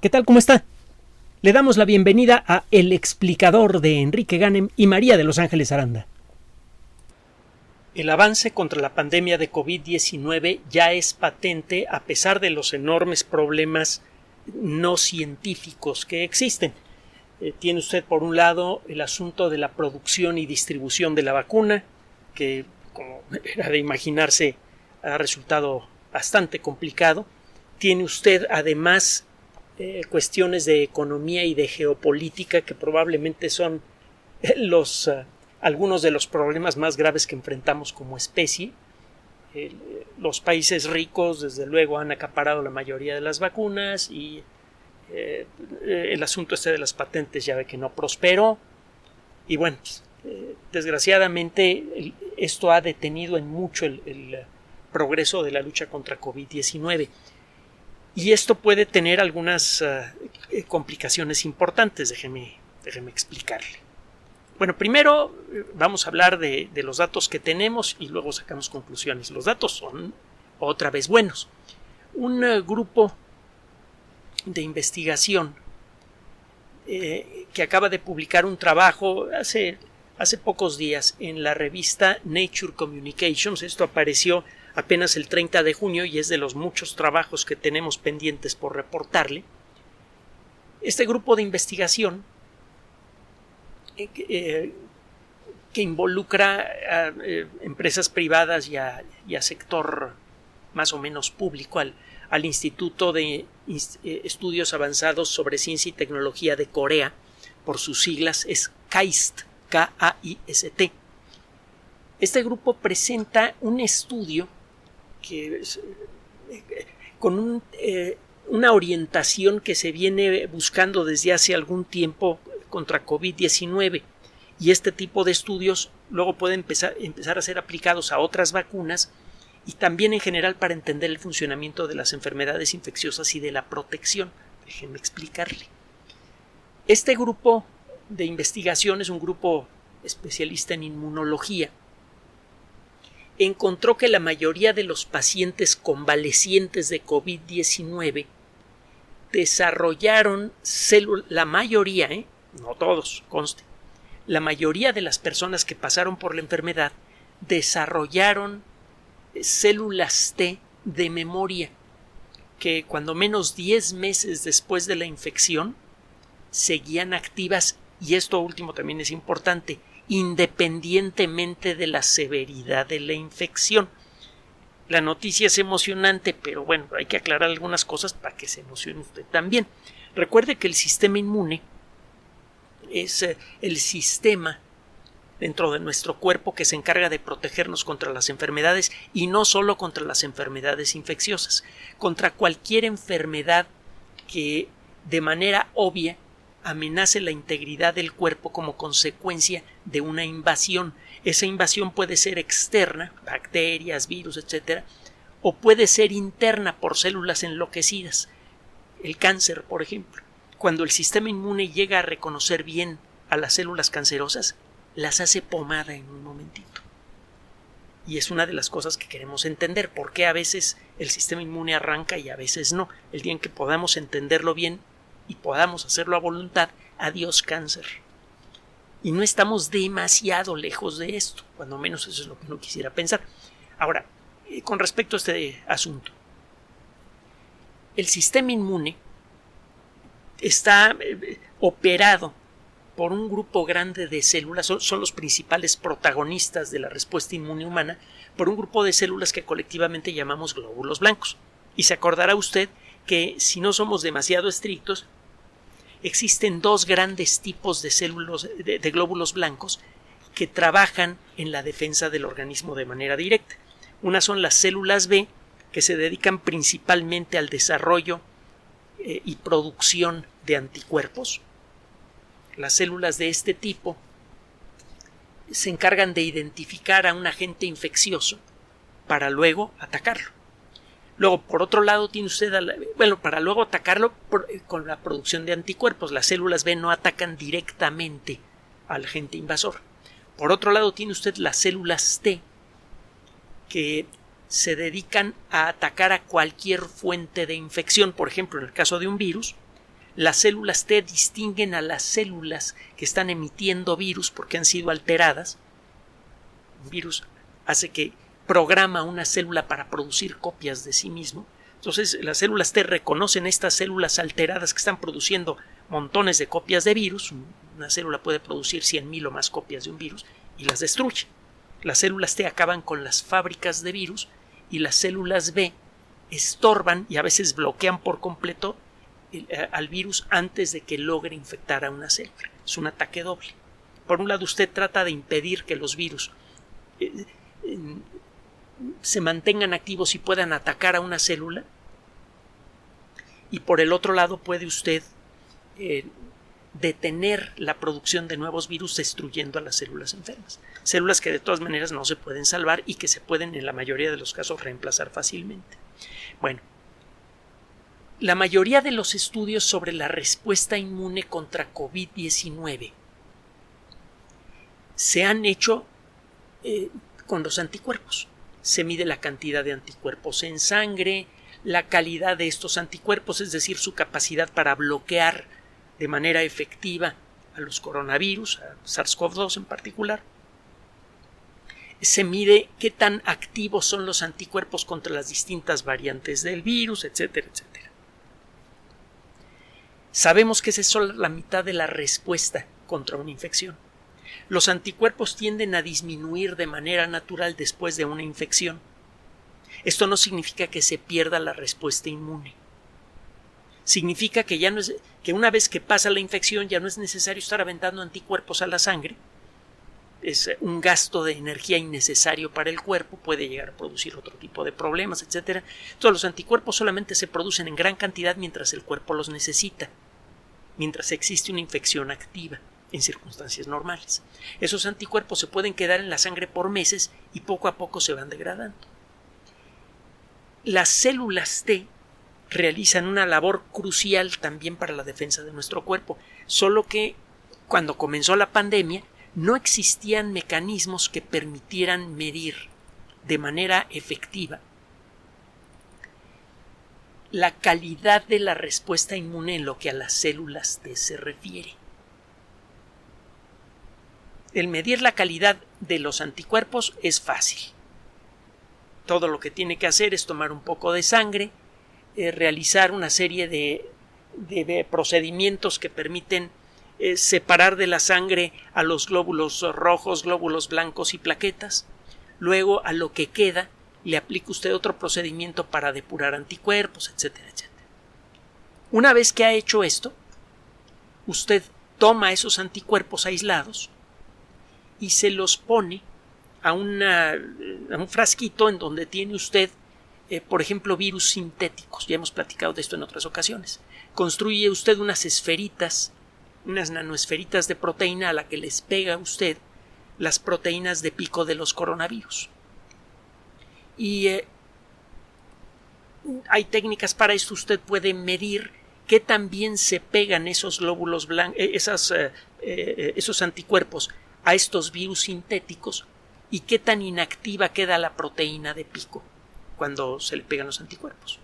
¿Qué tal? ¿Cómo está? Le damos la bienvenida a El Explicador de Enrique Ganem y María de Los Ángeles Aranda. El avance contra la pandemia de COVID-19 ya es patente a pesar de los enormes problemas no científicos que existen. Tiene usted por un lado el asunto de la producción y distribución de la vacuna, que como era de imaginarse ha resultado bastante complicado. Tiene usted además cuestiones de economía y de geopolítica que probablemente son algunos de los problemas más graves que enfrentamos como especie. Los países ricos desde luego han acaparado la mayoría de las vacunas y el asunto de las patentes ya ve que no prosperó y bueno, desgraciadamente esto ha detenido en mucho el progreso de la lucha contra COVID-19. Y esto puede tener algunas complicaciones importantes, déjeme explicarle. Bueno, primero vamos a hablar de los datos que tenemos y luego sacamos conclusiones. Los datos son otra vez buenos. Un grupo de investigación que acaba de publicar un trabajo hace pocos días en la revista Nature Communications. Esto apareció apenas el 30 de junio y es de los muchos trabajos que tenemos pendientes por reportarle. Este grupo de investigación que involucra a empresas privadas y a sector más o menos público, al Instituto de Estudios Avanzados sobre Ciencia y Tecnología de Corea, por sus siglas es KAIST, K-A-I-S-T. Este grupo presenta un estudio que con una orientación que se viene buscando desde hace algún tiempo contra COVID-19, y este tipo de estudios luego pueden empezar a ser aplicados a otras vacunas y también en general para entender el funcionamiento de las enfermedades infecciosas y de la protección. Déjenme explicarle. Este grupo de investigación es un grupo especialista en inmunología. Encontró que la mayoría de los pacientes convalecientes de COVID-19 desarrollaron la mayoría, no todos, conste, la mayoría de las personas que pasaron por la enfermedad desarrollaron células T de memoria que cuando menos 10 meses después de la infección seguían activas, y esto último también es importante, independientemente de la severidad de la infección. La noticia es emocionante, pero bueno, hay que aclarar algunas cosas para que se emocione usted también. Recuerde que el sistema inmune es el sistema dentro de nuestro cuerpo que se encarga de protegernos contra las enfermedades, y no solo contra las enfermedades infecciosas, contra cualquier enfermedad que de manera obvia amenace la integridad del cuerpo como consecuencia de una invasión. Esa invasión puede ser externa, bacterias, virus, etc., o puede ser interna por células enloquecidas. El cáncer, por ejemplo. Cuando el sistema inmune llega a reconocer bien a las células cancerosas, las hace pomada en un momentito. Y es una de las cosas que queremos entender, por qué a veces el sistema inmune arranca y a veces no. El día en que podamos entenderlo bien y podamos hacerlo a voluntad, adiós cáncer. Y no estamos demasiado lejos de esto, cuando menos eso es lo que uno quisiera pensar. Ahora, con respecto a este asunto, el sistema inmune está operado por un grupo grande de células, son los principales protagonistas de la respuesta inmune humana, por un grupo de células que colectivamente llamamos glóbulos blancos. Y se acordará usted que si no somos demasiado estrictos, existen dos grandes tipos de células de glóbulos blancos que trabajan en la defensa del organismo de manera directa. Unas son las células B, que se dedican principalmente al desarrollo y producción de anticuerpos. Las células de este tipo se encargan de identificar a un agente infeccioso para luego atacarlo. Luego, por otro lado, tiene usted para luego atacarlo con la producción de anticuerpos. Las células B no atacan directamente al agente invasor. Por otro lado, tiene usted las células T, que se dedican a atacar a cualquier fuente de infección. Por ejemplo, en el caso de un virus, Las células T distinguen a las células que están emitiendo virus porque han sido alteradas. Un virus hace que programa una célula para producir copias de sí mismo. Entonces las células T reconocen estas células alteradas que están produciendo montones de copias de virus. Una célula puede producir 100,000 o más copias de un virus y las destruye. Las células T acaban con las fábricas de virus y las células B estorban y a veces bloquean por completo al virus antes de que logre infectar a una célula. Es un ataque doble. Por un lado, usted trata de impedir que los virus se mantengan activos y puedan atacar a una célula, y por el otro lado puede usted detener la producción de nuevos virus destruyendo a las células enfermas. Células que de todas maneras no se pueden salvar y que se pueden en la mayoría de los casos reemplazar fácilmente. Bueno, la mayoría de los estudios sobre la respuesta inmune contra COVID-19 se han hecho con los anticuerpos. Se mide la cantidad de anticuerpos en sangre, la calidad de estos anticuerpos, es decir, su capacidad para bloquear de manera efectiva a los coronavirus, a SARS-CoV-2 en particular. Se mide qué tan activos son los anticuerpos contra las distintas variantes del virus, etcétera, etcétera. Sabemos que esa es solo la mitad de la respuesta contra una infección. Los anticuerpos tienden a disminuir de manera natural después de una infección. Esto no significa que se pierda la respuesta inmune. Significa que que una vez que pasa la infección ya no es necesario estar aventando anticuerpos a la sangre. Es un gasto de energía innecesario para el cuerpo, puede llegar a producir otro tipo de problemas, etc. Entonces los anticuerpos solamente se producen en gran cantidad mientras el cuerpo los necesita, mientras existe una infección activa en circunstancias normales. Esos anticuerpos se pueden quedar en la sangre por meses y poco a poco se van degradando. Las células T realizan una labor crucial también para la defensa de nuestro cuerpo, solo que cuando comenzó la pandemia no existían mecanismos que permitieran medir de manera efectiva la calidad de la respuesta inmune en lo que a las células T se refiere. El medir la calidad de los anticuerpos es fácil. Todo lo que tiene que hacer es tomar un poco de sangre, realizar una serie de procedimientos que permiten separar de la sangre a los glóbulos rojos, glóbulos blancos y plaquetas. Luego, a lo que queda, le aplica usted otro procedimiento para depurar anticuerpos, etcétera, etcétera. Una vez que ha hecho esto, usted toma esos anticuerpos aislados y se los pone a un frasquito en donde tiene usted, por ejemplo, virus sintéticos. Ya hemos platicado de esto en otras ocasiones. Construye usted unas esferitas, unas nanoesferitas de proteína a la que les pega a usted las proteínas de pico de los coronavirus. Y hay técnicas para esto. Usted puede medir qué tan bien se pegan esos glóbulos blancos, esos anticuerpos a estos virus sintéticos y qué tan inactiva queda la proteína de pico cuando se le pegan los anticuerpos.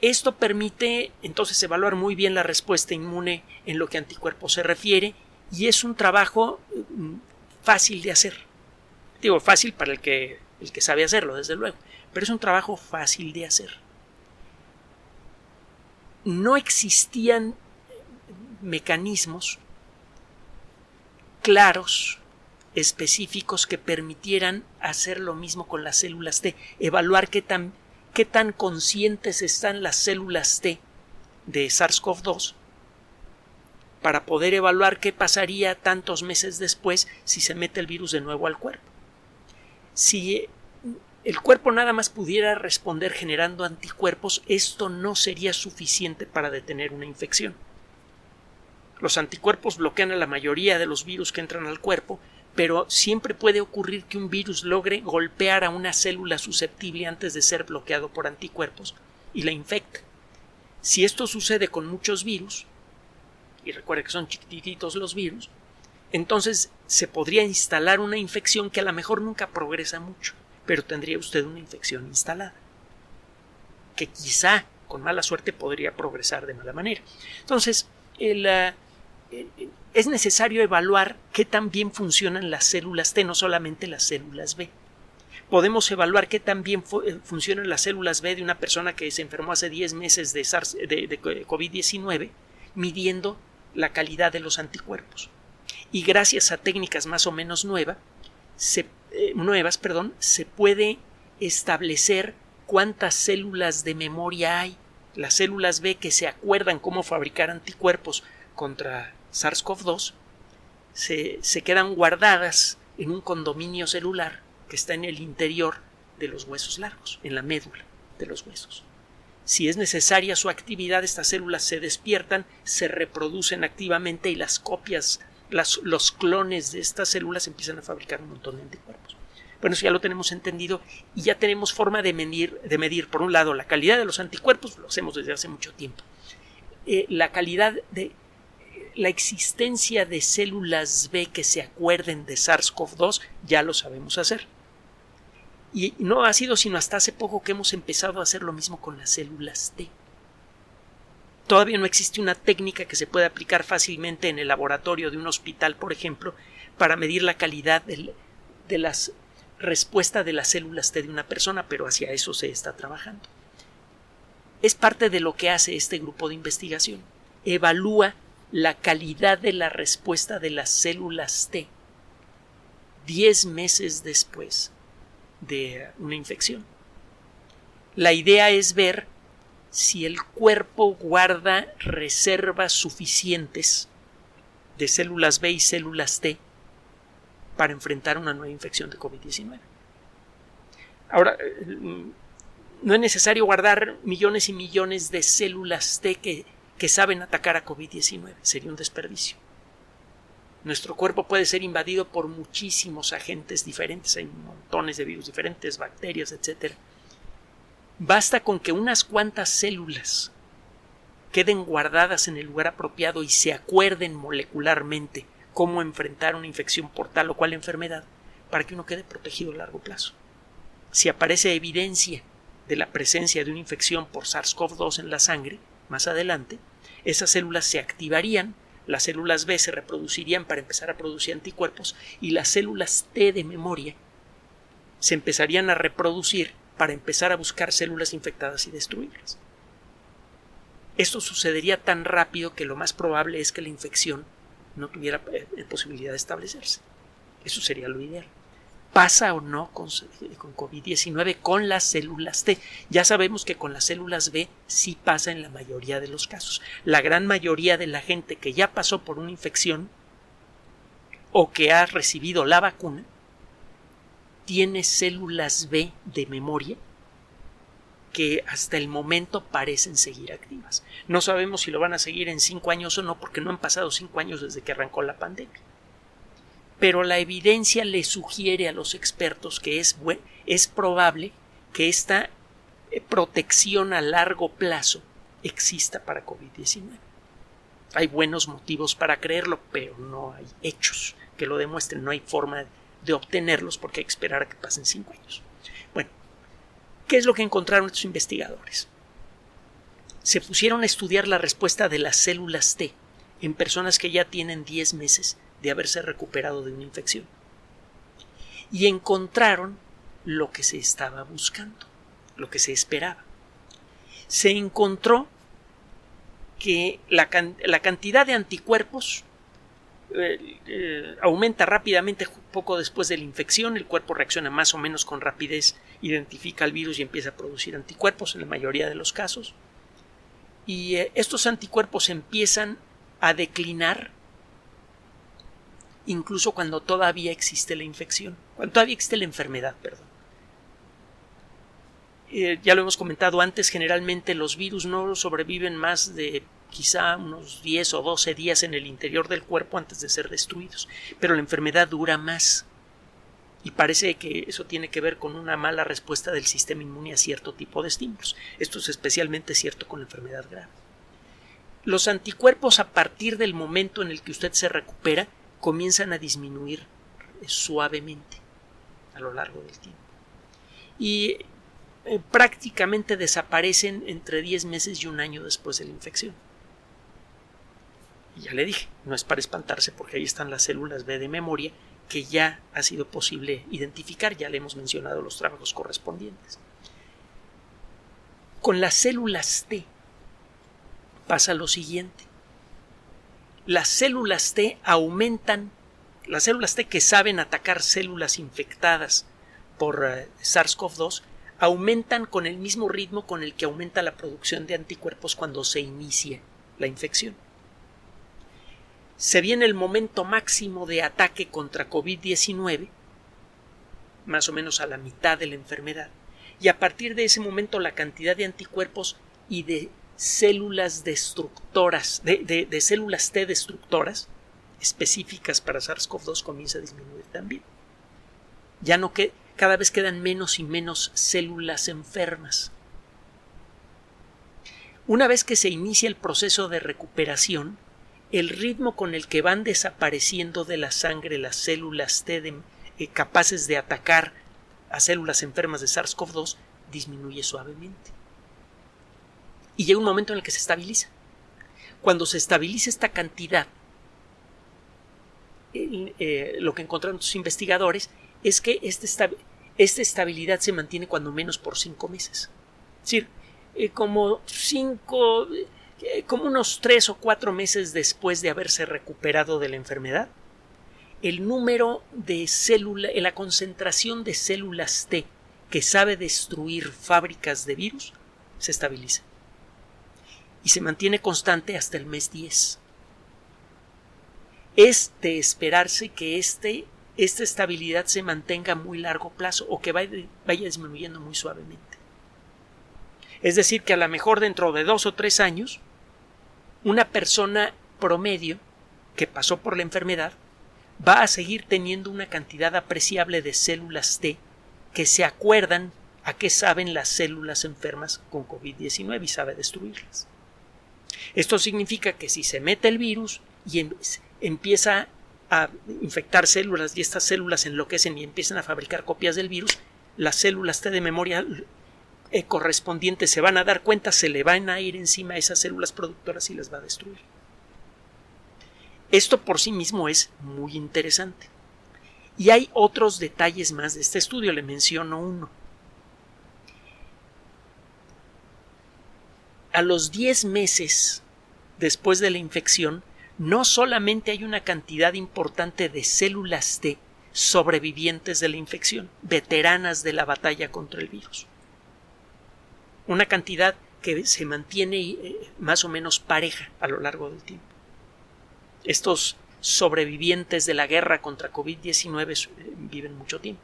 Esto permite entonces evaluar muy bien la respuesta inmune en lo que a anticuerpos se refiere, y es un trabajo fácil de hacer. Digo, fácil para el que sabe hacerlo, desde luego, pero es un trabajo fácil de hacer. No existían mecanismos claros, específicos, que permitieran hacer lo mismo con las células T, evaluar qué tan conscientes están las células T de SARS-CoV-2 para poder evaluar qué pasaría tantos meses después si se mete el virus de nuevo al cuerpo. Si el cuerpo nada más pudiera responder generando anticuerpos, esto no sería suficiente para detener una infección. Los anticuerpos bloquean a la mayoría de los virus que entran al cuerpo, pero siempre puede ocurrir que un virus logre golpear a una célula susceptible antes de ser bloqueado por anticuerpos y la infecta. Si esto sucede con muchos virus, y recuerde que son chiquititos los virus, entonces se podría instalar una infección que a lo mejor nunca progresa mucho, pero tendría usted una infección instalada, que quizá con mala suerte podría progresar de mala manera. Entonces, es necesario evaluar qué tan bien funcionan las células T, no solamente las células B. Podemos evaluar qué tan bien funcionan las células B de una persona que se enfermó hace 10 meses de COVID-19, midiendo la calidad de los anticuerpos. Y gracias a técnicas más o menos nuevas, se puede establecer cuántas células de memoria hay. Las células B que se acuerdan cómo fabricar anticuerpos contra SARS-CoV-2 se quedan guardadas en un condominio celular que está en el interior de los huesos largos, en la médula de los huesos. Si es necesaria su actividad, estas células se despiertan, se reproducen activamente y las copias, los clones de estas células empiezan a fabricar un montón de anticuerpos. Bueno, eso ya lo tenemos entendido y ya tenemos forma de medir, por un lado, la calidad de los anticuerpos, lo hacemos desde hace mucho tiempo. La calidad de la existencia de células B que se acuerden de SARS-CoV-2, ya lo sabemos hacer. Y no ha sido sino hasta hace poco que hemos empezado a hacer lo mismo con las células T. Todavía no existe una técnica que se pueda aplicar fácilmente en el laboratorio de un hospital, por ejemplo, para medir la calidad de las respuesta de las células T de una persona, pero hacia eso se está trabajando. Es parte de lo que hace este grupo de investigación. Evalúa la calidad de la respuesta de las células T 10 meses después de una infección. La idea es ver si el cuerpo guarda reservas suficientes de células B y células T para enfrentar una nueva infección de COVID-19. Ahora, no es necesario guardar millones y millones de células T que saben atacar a COVID-19. Sería un desperdicio. Nuestro cuerpo puede ser invadido por muchísimos agentes diferentes. Hay montones de virus diferentes, bacterias, etc. Basta con que unas cuantas células queden guardadas en el lugar apropiado y se acuerden molecularmente cómo enfrentar una infección por tal o cual enfermedad para que uno quede protegido a largo plazo. Si aparece evidencia de la presencia de una infección por SARS-CoV-2 en la sangre, más adelante, esas células se activarían, las células B se reproducirían para empezar a producir anticuerpos y las células T de memoria se empezarían a reproducir para empezar a buscar células infectadas y destruirlas. Esto sucedería tan rápido que lo más probable es que la infección no tuviera posibilidad de establecerse. Eso sería lo ideal. ¿Pasa o no con COVID-19 con las células T? Ya sabemos que con las células B sí pasa en la mayoría de los casos. La gran mayoría de la gente que ya pasó por una infección o que ha recibido la vacuna tiene células B de memoria que hasta el momento parecen seguir activas. No sabemos si lo van a seguir en 5 años o no, porque no han pasado 5 años desde que arrancó la pandemia. Pero la evidencia le sugiere a los expertos que es probable que esta protección a largo plazo exista para COVID-19. Hay buenos motivos para creerlo, pero no hay hechos que lo demuestren. No hay forma de obtenerlos porque hay que esperar a que pasen 5 años. Bueno, ¿qué es lo que encontraron estos investigadores? Se pusieron a estudiar la respuesta de las células T en personas que ya tienen 10 meses de haberse recuperado de una infección. Y encontraron lo que se estaba buscando, lo que se esperaba. Se encontró que la cantidad de anticuerpos aumenta rápidamente poco después de la infección. El cuerpo reacciona más o menos con rapidez, identifica el virus y empieza a producir anticuerpos en la mayoría de los casos. Y estos anticuerpos empiezan a declinar incluso cuando todavía existe la infección, cuando todavía existe la enfermedad, perdón. Ya lo hemos comentado antes, generalmente los virus no sobreviven más de quizá unos 10 o 12 días en el interior del cuerpo antes de ser destruidos, pero la enfermedad dura más y parece que eso tiene que ver con una mala respuesta del sistema inmune a cierto tipo de estímulos. Esto es especialmente cierto con la enfermedad grave. Los anticuerpos, a partir del momento en el que usted se recupera, comienzan a disminuir suavemente a lo largo del tiempo. Y prácticamente desaparecen entre 10 meses y un año después de la infección. Y ya le dije, no es para espantarse porque ahí están las células B de memoria que ya ha sido posible identificar, ya le hemos mencionado los trabajos correspondientes. Con las células T pasa lo siguiente. Las células T aumentan, las células T que saben atacar células infectadas por SARS-CoV-2 aumentan con el mismo ritmo con el que aumenta la producción de anticuerpos cuando se inicia la infección. Se viene el momento máximo de ataque contra COVID-19, más o menos a la mitad de la enfermedad, y a partir de ese momento la cantidad de anticuerpos y de células destructoras, de células T destructoras específicas para SARS-CoV-2 comienza a disminuir también. Ya no que cada vez quedan menos y menos células enfermas. Una vez que se inicia el proceso de recuperación, el ritmo con el que van desapareciendo de la sangre las células T capaces de atacar a células enfermas de SARS-CoV-2 disminuye suavemente. Y llega un momento en el que se estabiliza. Cuando se estabiliza esta cantidad, lo que encontraron los investigadores es que esta estabilidad se mantiene cuando menos por 5 meses. Es decir, como unos 3 o 4 meses después de haberse recuperado de la enfermedad, el número de células, la concentración de células T que sabe destruir fábricas de virus se estabiliza y se mantiene constante hasta el mes 10. Es de esperarse que esta estabilidad se mantenga a muy largo plazo o que vaya disminuyendo muy suavemente. Es decir, que a lo mejor dentro de 2 o 3 años, una persona promedio que pasó por la enfermedad va a seguir teniendo una cantidad apreciable de células T que se acuerdan a qué saben las células enfermas con COVID-19 y sabe destruirlas. Esto significa que si se mete el virus y empieza a infectar células y estas células enloquecen y empiezan a fabricar copias del virus, las células T de memoria correspondientes se van a dar cuenta, se le van a ir encima a esas células productoras y las va a destruir. Esto por sí mismo es muy interesante. Y hay otros detalles más de este estudio, le menciono uno. A los 10 meses después de la infección, no solamente hay una cantidad importante de células T sobrevivientes de la infección, veteranas de la batalla contra el virus. Una cantidad que se mantiene más o menos pareja a lo largo del tiempo. Estos sobrevivientes de la guerra contra COVID-19 viven mucho tiempo.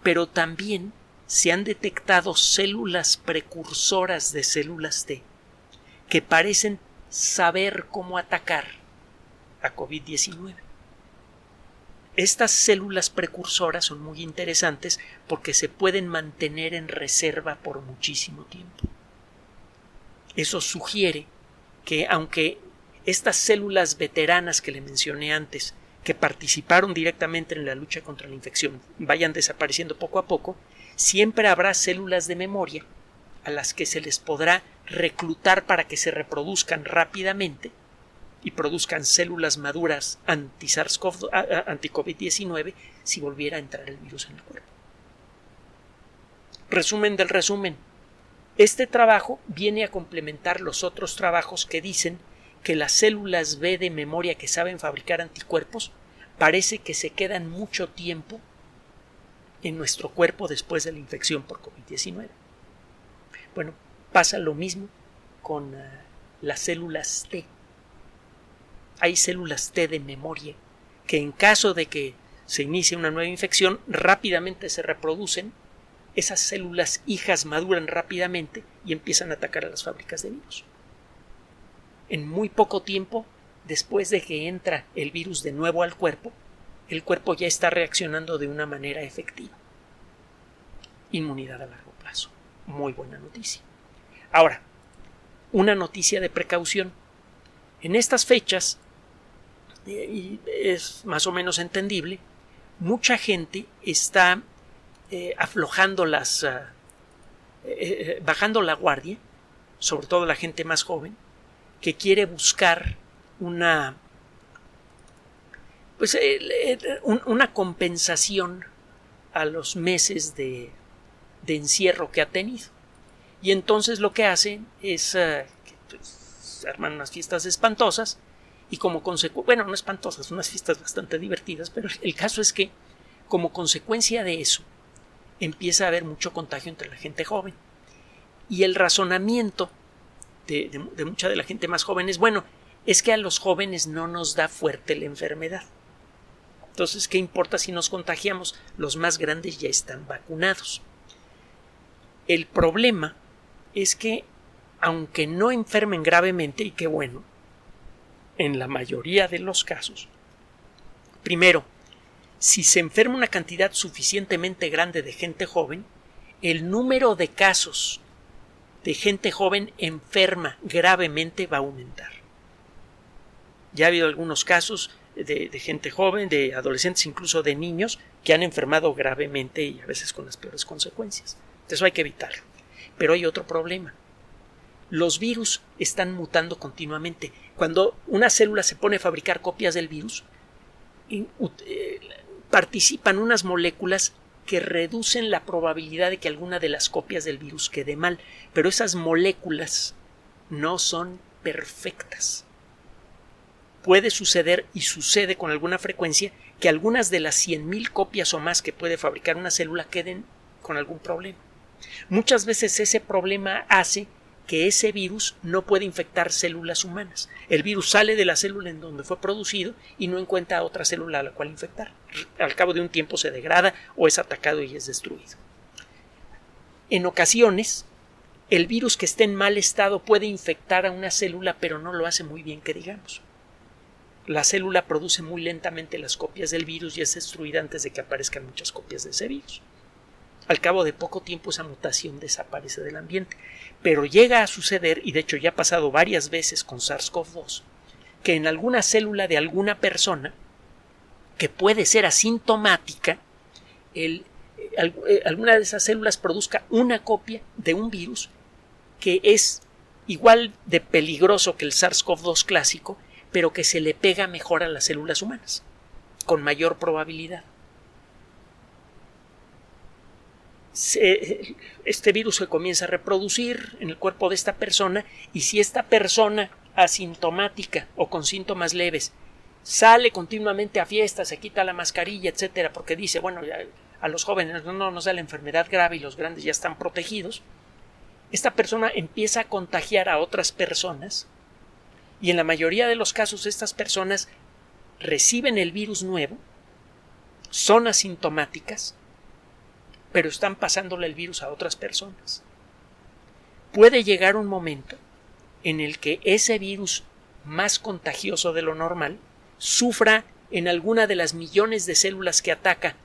Pero también se han detectado células precursoras de células T que parecen saber cómo atacar a COVID-19. Estas células precursoras son muy interesantes porque se pueden mantener en reserva por muchísimo tiempo. Eso sugiere que aunque estas células veteranas que le mencioné antes, que participaron directamente en la lucha contra la infección, vayan desapareciendo poco a poco, siempre habrá células de memoria a las que se les podrá reclutar para que se reproduzcan rápidamente y produzcan células maduras anti-COVID-19 si volviera a entrar el virus en el cuerpo. Resumen del resumen. Este trabajo viene a complementar los otros trabajos que dicen que las células B de memoria que saben fabricar anticuerpos parece que se quedan mucho tiempo en nuestro cuerpo después de la infección por COVID-19. Bueno, pasa lo mismo con las células T. Hay células T de memoria que en caso de que se inicie una nueva infección rápidamente se reproducen, esas células hijas maduran rápidamente y empiezan a atacar a las fábricas de virus. En muy poco tiempo, después de que entra el virus de nuevo al cuerpo, el cuerpo ya está reaccionando de una manera efectiva. Inmunidad a largo plazo. Muy buena noticia. Ahora, una noticia de precaución. En estas fechas, y es más o menos entendible, mucha gente está aflojando las bajando la guardia, sobre todo la gente más joven, que quiere buscar una compensación a los meses de encierro que ha tenido. Y entonces lo que hacen es arman unas fiestas espantosas y como consecuencia, bueno, no espantosas, unas fiestas bastante divertidas, pero el caso es que como consecuencia de eso empieza a haber mucho contagio entre la gente joven. Y el razonamiento de mucha de la gente más joven es, bueno, es que a los jóvenes no nos da fuerte la enfermedad. Entonces, ¿qué importa si nos contagiamos? Los más grandes ya están vacunados. El problema es que, aunque no enfermen gravemente, y qué bueno, en la mayoría de los casos, primero, si se enferma una cantidad suficientemente grande de gente joven, el número de casos de gente joven enferma gravemente va a aumentar. Ya ha habido algunos casos de gente joven, de adolescentes, incluso de niños, que han enfermado gravemente y a veces con las peores consecuencias. Eso hay que evitarlo. Pero hay otro problema. Los virus están mutando continuamente. Cuando una célula se pone a fabricar copias del virus, participan unas moléculas que reducen la probabilidad de que alguna de las copias del virus quede mal. Pero esas moléculas no son perfectas. Puede suceder, y sucede con alguna frecuencia, que algunas de las 100,000 copias o más que puede fabricar una célula queden con algún problema. Muchas veces ese problema hace que ese virus no puede infectar células humanas. El virus sale de la célula en donde fue producido y no encuentra otra célula a la cual infectar. Al cabo de un tiempo se degrada o es atacado y es destruido. En ocasiones, el virus que esté en mal estado puede infectar a una célula, pero no lo hace muy bien, que digamos. La célula produce muy lentamente las copias del virus y es destruida antes de que aparezcan muchas copias de ese virus. Al cabo de poco tiempo esa mutación desaparece del ambiente. Pero llega a suceder, y de hecho ya ha pasado varias veces con SARS-CoV-2, que en alguna célula de alguna persona, que puede ser asintomática, alguna de esas células produzca una copia de un virus que es igual de peligroso que el SARS-CoV-2 clásico, pero que se le pega mejor a las células humanas, con mayor probabilidad. Este virus se comienza a reproducir en el cuerpo de esta persona, y si esta persona asintomática o con síntomas leves sale continuamente a fiestas, se quita la mascarilla, etcétera, porque dice, bueno, ya a los jóvenes no nos da la enfermedad grave y los grandes ya están protegidos, esta persona empieza a contagiar a otras personas, y en la mayoría de los casos estas personas reciben el virus nuevo, son asintomáticas, pero están pasándole el virus a otras personas. Puede llegar un momento en el que ese virus más contagioso de lo normal sufra en alguna de las millones de células que ataca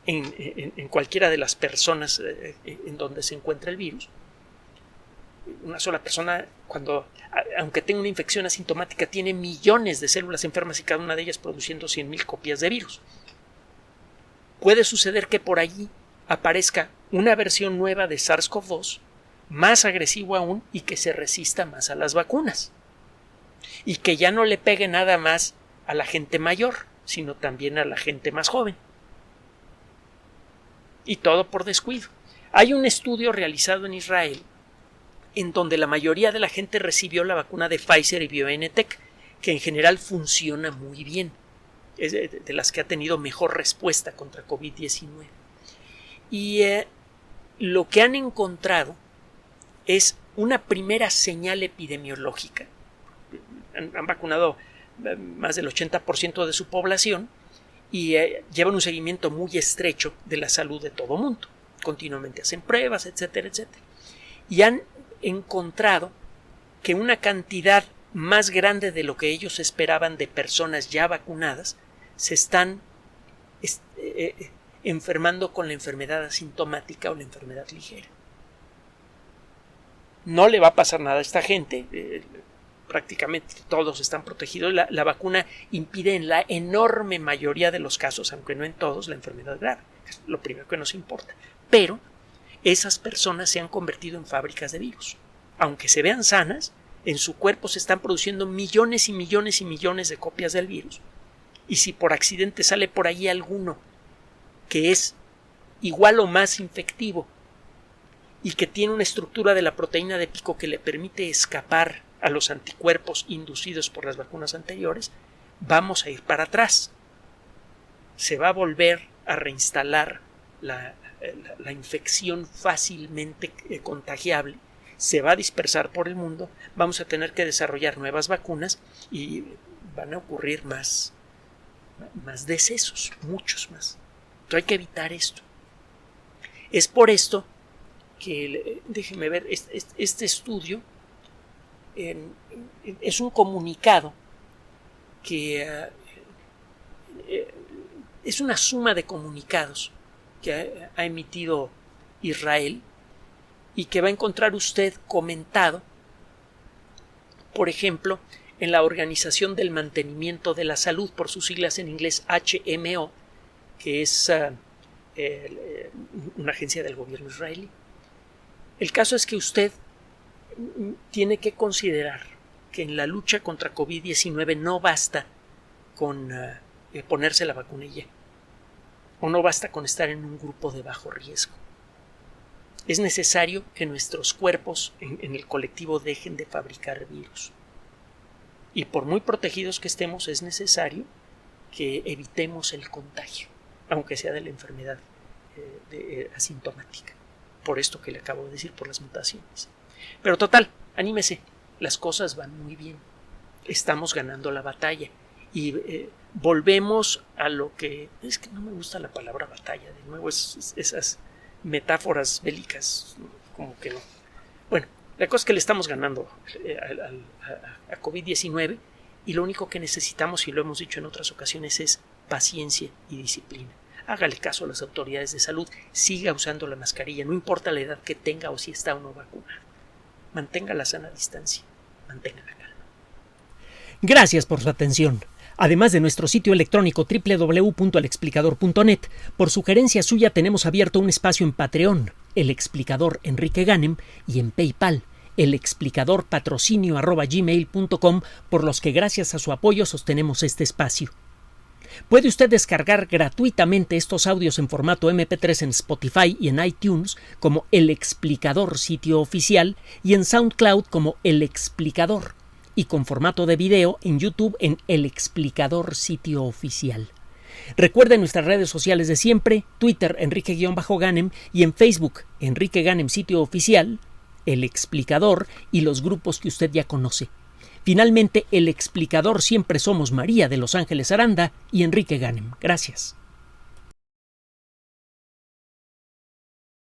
en cualquiera de las personas en donde se encuentra el virus. Una sola persona, aunque tenga una infección asintomática, tiene millones de células enfermas y cada una de ellas produciendo 100,000 copias de virus. Puede suceder que por allí aparezca una versión nueva de SARS-CoV-2, más agresivo aún, y que se resista más a las vacunas. Y que ya no le pegue nada más a la gente mayor, sino también a la gente más joven. Y todo por descuido. Hay un estudio realizado en Israel en donde la mayoría de la gente recibió la vacuna de Pfizer y BioNTech, que en general funciona muy bien. Es de las que ha tenido mejor respuesta contra COVID-19. Y lo que han encontrado es una primera señal epidemiológica. Han vacunado más del 80% de su población y llevan un seguimiento muy estrecho de la salud de todo mundo. Continuamente hacen pruebas, etcétera, etcétera. Y han encontrado que una cantidad más grande de lo que ellos esperaban de personas ya vacunadas se están enfermando con la enfermedad asintomática o la enfermedad ligera. No le va a pasar nada a esta gente, prácticamente todos están protegidos. La vacuna impide en la enorme mayoría de los casos, aunque no en todos, la enfermedad grave. Es lo primero que nos importa. Pero esas personas se han convertido en fábricas de virus. Aunque se vean sanas, en su cuerpo se están produciendo millones y millones y millones de copias del virus. Y si por accidente sale por ahí alguno que es igual o más infectivo y que tiene una estructura de la proteína de pico que le permite escapar a los anticuerpos inducidos por las vacunas anteriores, vamos a ir para atrás. Se va a volver a reinstalar la infección fácilmente contagiable, se va a dispersar por el mundo, vamos a tener que desarrollar nuevas vacunas y van a ocurrir más decesos, muchos más. Entonces hay que evitar esto. Es por esto que, déjenme ver, este estudio es un comunicado que es una suma de comunicados que ha emitido Israel y que va a encontrar usted comentado, por ejemplo, en la Organización del Mantenimiento de la Salud, por sus siglas en inglés HMO, que es una agencia del gobierno israelí. El caso es que usted tiene que considerar que en la lucha contra COVID-19 no basta con ponerse la vacuna y ya, o no basta con estar en un grupo de bajo riesgo. Es necesario que nuestros cuerpos en el colectivo dejen de fabricar virus. Y por muy protegidos que estemos, es necesario que evitemos el contagio, aunque sea de la enfermedad asintomática. Por esto que le acabo de decir, por las mutaciones. Pero total, anímese, las cosas van muy bien. Estamos ganando la batalla. Y volvemos a lo que... Es que no me gusta la palabra batalla, de nuevo, esas metáforas bélicas, como que no. Bueno, la cosa es que le estamos ganando a COVID-19 y lo único que necesitamos, y lo hemos dicho en otras ocasiones, es paciencia y disciplina. Hágale caso a las autoridades de salud, siga usando la mascarilla, no importa la edad que tenga o si está o no vacunado. Mantenga la sana distancia, mantenga la calma. Gracias por su atención. Además de nuestro sitio electrónico www.alexplicador.net, por sugerencia suya tenemos abierto un espacio en Patreon, El Explicador Enrique Ganem, y en PayPal, elexplicadorpatrocinio@gmail.com, por los que gracias a su apoyo sostenemos este espacio. Puede usted descargar gratuitamente estos audios en formato MP3 en Spotify y en iTunes como El Explicador sitio oficial y en SoundCloud como El Explicador, y con formato de video en YouTube en El Explicador sitio oficial. Recuerde nuestras redes sociales de siempre, Twitter Enrique-Ganem y en Facebook Enrique Ganem sitio oficial, El Explicador y los grupos que usted ya conoce. Finalmente, El Explicador siempre somos María de Los Ángeles Aranda y Enrique Ganem. Gracias.